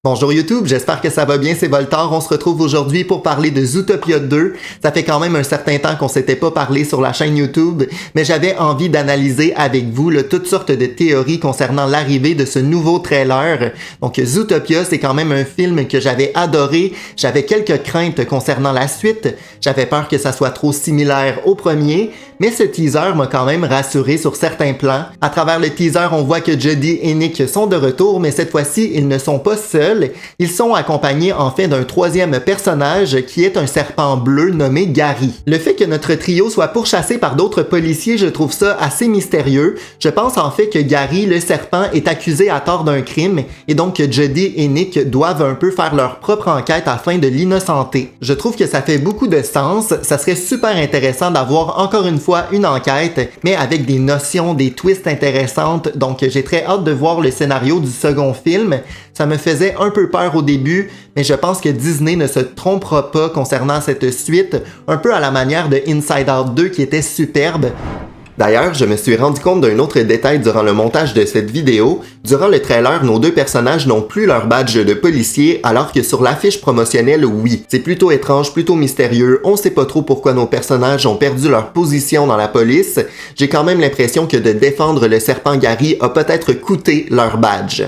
Bonjour YouTube, j'espère que ça va bien, c'est Voltaire. On se retrouve aujourd'hui pour parler de Zootopia 2. Ça fait quand même un certain temps qu'on s'était pas parlé sur la chaîne YouTube, mais j'avais envie d'analyser avec vous toutes sortes de théories concernant l'arrivée de ce nouveau trailer. Donc Zootopia, c'est quand même un film que j'avais adoré. J'avais quelques craintes concernant la suite. J'avais peur que ça soit trop similaire au premier, mais ce teaser m'a quand même rassuré sur certains plans. À travers le teaser, on voit que Jodie et Nick sont de retour, mais cette fois-ci, ils ne sont pas seuls. Ils sont accompagnés en fait d'un troisième personnage qui est un serpent bleu nommé Gary. Le fait que notre trio soit pourchassé par d'autres policiers, je trouve ça assez mystérieux. Je pense en fait que Gary, le serpent, est accusé à tort d'un crime et donc que Jodie et Nick doivent un peu faire leur propre enquête afin de l'innocenter. Je trouve que ça fait beaucoup de sens. Ça serait super intéressant d'avoir encore une fois une enquête, mais avec des notions, des twists intéressantes. Donc j'ai très hâte de voir le scénario du second film. Ça me faisait un peu peur au début, mais je pense que Disney ne se trompera pas concernant cette suite, un peu à la manière de Inside Out 2 qui était superbe. D'ailleurs, je me suis rendu compte d'un autre détail durant le montage de cette vidéo. Durant le trailer, nos deux personnages n'ont plus leur badge de policier, alors que sur l'affiche promotionnelle, oui. C'est plutôt étrange, plutôt mystérieux, on sait pas trop pourquoi nos personnages ont perdu leur position dans la police. J'ai quand même l'impression que de défendre le serpent Gary a peut-être coûté leur badge.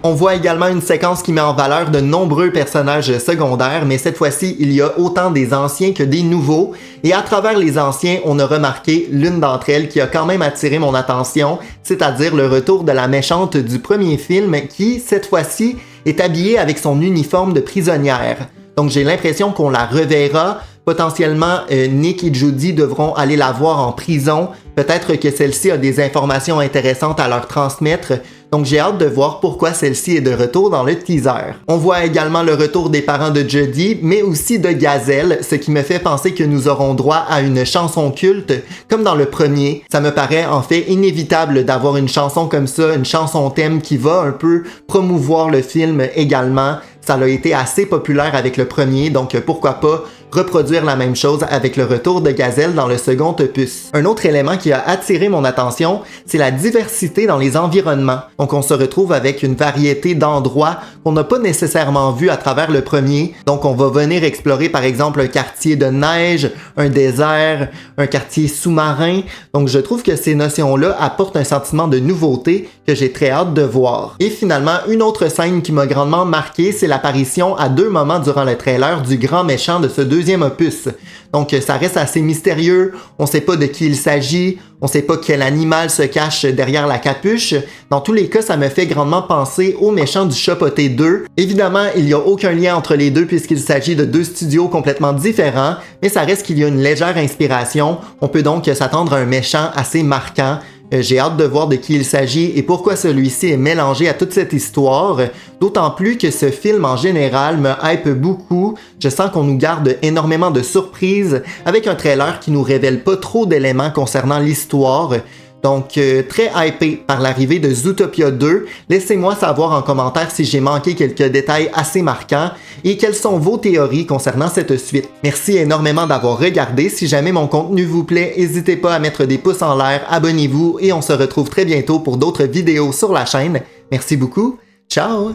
On voit également une séquence qui met en valeur de nombreux personnages secondaires, mais cette fois-ci, il y a autant des anciens que des nouveaux. Et à travers les anciens, on a remarqué l'une d'entre elles qui a quand même attiré mon attention, c'est-à-dire le retour de la méchante du premier film qui, cette fois-ci, est habillée avec son uniforme de prisonnière. Donc j'ai l'impression qu'on la reverra. Potentiellement, Nick et Jodie devront aller la voir en prison. Peut-être que celle-ci a des informations intéressantes à leur transmettre. Donc j'ai hâte de voir pourquoi celle-ci est de retour dans le teaser. On voit également le retour des parents de Jodie, mais aussi de Gazelle, ce qui me fait penser que nous aurons droit à une chanson culte, comme dans le premier. Ça me paraît en fait inévitable d'avoir une chanson comme ça, une chanson thème qui va un peu promouvoir le film également. Ça a été assez populaire avec le premier, donc pourquoi pas reproduire la même chose avec le retour de Gazelle dans le second opus. Un autre élément qui a attiré mon attention, c'est la diversité dans les environnements. Donc on se retrouve avec une variété d'endroits qu'on n'a pas nécessairement vu à travers le premier. Donc on va venir explorer par exemple un quartier de neige, un désert, un quartier sous-marin. Donc je trouve que ces notions-là apportent un sentiment de nouveauté que j'ai très hâte de voir. Et finalement, une autre scène qui m'a grandement marqué, c'est l'apparition à deux moments durant le trailer du grand méchant de ce deuxième opus. Donc ça reste assez mystérieux, on sait pas de qui il s'agit, on sait pas quel animal se cache derrière la capuche. Dans tous les cas, ça me fait grandement penser au méchant du Chapoté 2. Évidemment, il n'y a aucun lien entre les deux puisqu'il s'agit de deux studios complètement différents, mais ça reste qu'il y a une légère inspiration. On peut donc s'attendre à un méchant assez marquant. J'ai hâte de voir de qui il s'agit et pourquoi celui-ci est mélangé à toute cette histoire, d'autant plus que ce film en général me hype beaucoup. Je sens qu'on nous garde énormément de surprises avec un trailer qui nous révèle pas trop d'éléments concernant l'histoire. Donc, très hypé par l'arrivée de Zootopia 2. Laissez-moi savoir en commentaire si j'ai manqué quelques détails assez marquants et quelles sont vos théories concernant cette suite. Merci énormément d'avoir regardé. Si jamais mon contenu vous plaît, n'hésitez pas à mettre des pouces en l'air, abonnez-vous et on se retrouve très bientôt pour d'autres vidéos sur la chaîne. Merci beaucoup. Ciao!